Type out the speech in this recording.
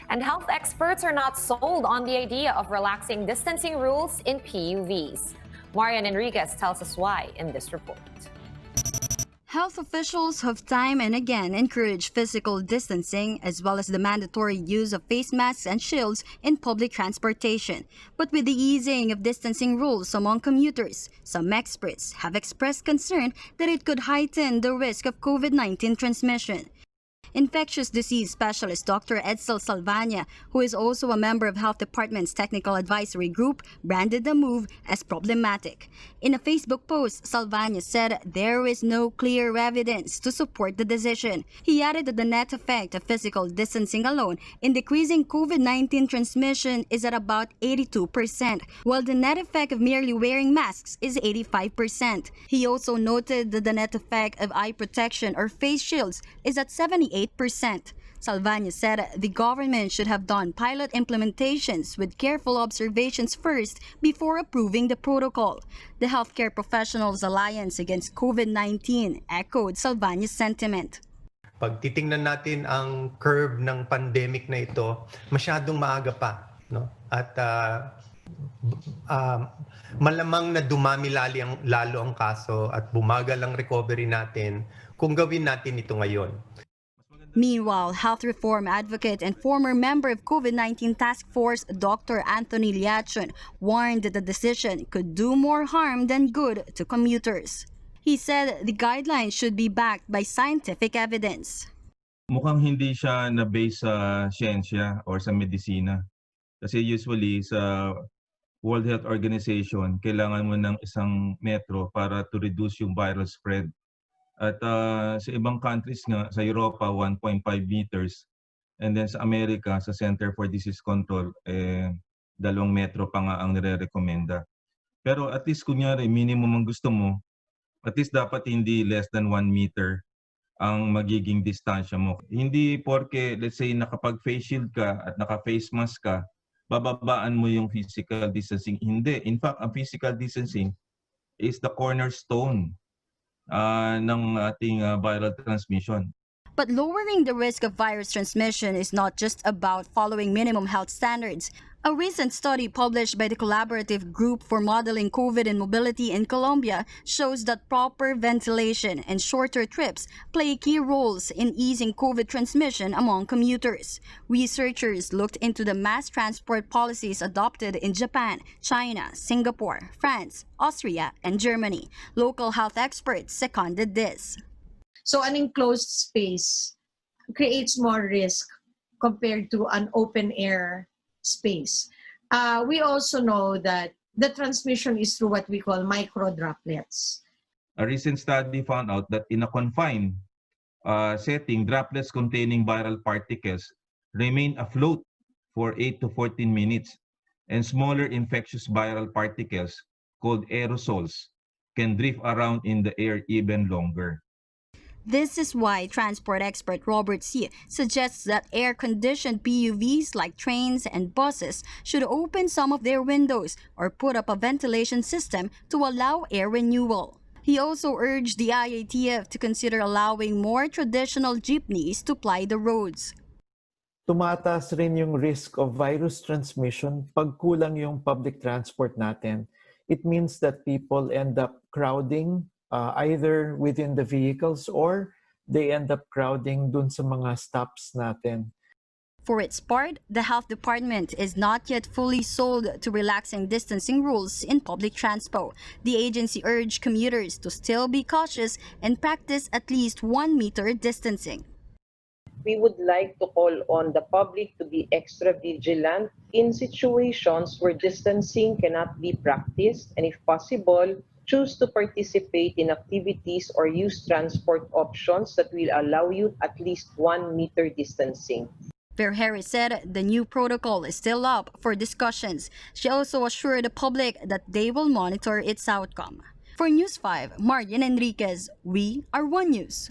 And health experts are not sold on the idea of relaxing distancing rules in PUVs. Marian Enriquez tells us why in this report. Health officials have time and again encouraged physical distancing as well as the mandatory use of face masks and shields in public transportation. But with the easing of distancing rules among commuters, some experts have expressed concern that it could heighten the risk of COVID-19 transmission. Infectious disease specialist Dr. Edsel Salvania, who is also a member of Health Department's Technical Advisory Group, branded the move as problematic. In a Facebook post, Salvania said there is no clear evidence to support the decision. He added that the net effect of physical distancing alone in decreasing COVID-19 transmission is at about 82%, while the net effect of merely wearing masks is 85%. He also noted that the net effect of eye protection or face shields is at 78%. Salvania said the government should have done pilot implementations with careful observations first before approving the protocol. The Healthcare Professionals Alliance Against COVID-19 echoed Salvania's sentiment. Pag titingnan natin ang curve ng pandemic na ito, masyadong maaga pa, no? At malamang na dumami lalo ang kaso at bumagal ang recovery natin kung gawin natin ito ngayon. Meanwhile, health reform advocate and former member of COVID-19 task force Dr. Anthony Liachon warned that the decision could do more harm than good to commuters. He said the guidelines should be backed by scientific evidence. Mukhang hindi siya na-base sa siyensya or sa medisina. Kasi usually sa World Health Organization, kailangan mo ng isang metro para to reduce yung viral spread. At sa ibang countries nga, sa Europa, 1.5 meters. And then sa Amerika, sa Center for Disease Control, 2 metro pa nga ang nire-recommenda. Pero at least kunyari, minimum ang gusto mo, at least dapat hindi less than 1 meter ang magiging distansya mo. Hindi porke, let's say, nakapag-face shield ka at naka-face mask ka, bababaan mo yung physical distancing. Hindi. In fact, ang physical distancing is the cornerstone ng ating viral transmission. But lowering the risk of virus transmission is not just about following minimum health standards. A recent study published by the Collaborative Group for Modeling COVID and Mobility in Colombia shows that proper ventilation and shorter trips play key roles in easing COVID transmission among commuters. Researchers looked into the mass transport policies adopted in Japan, China, Singapore, France, Austria, and Germany. Local health experts seconded this. So an enclosed space creates more risk compared to an open air space. We also know that the transmission is through what we call micro droplets. A recent study found out that in a confined setting, droplets containing viral particles remain afloat for 8 to 14 minutes, and smaller infectious viral particles called aerosols can drift around in the air even longer. This is why transport expert Robert C. suggests that air-conditioned PUVs like trains and buses should open some of their windows or put up a ventilation system to allow air renewal. He also urged the IATF to consider allowing more traditional jeepneys to ply the roads. Tumataas rin yung risk of virus transmission pag kulang yung public transport natin. It means that people end up crowding either within the vehicles or they end up crowding dun sa mga stops natin. For its part, the Health Department is not yet fully sold to relaxing distancing rules in public transport. The agency urged commuters to still be cautious and practice at least 1 meter distancing. We would like to call on the public to be extra vigilant in situations where distancing cannot be practiced, and if possible, choose to participate in activities or use transport options that will allow you at least 1 meter distancing. Verheri said the new protocol is still up for discussions. She also assured the public that they will monitor its outcome. For News 5, Marian Enriquez, we are One News.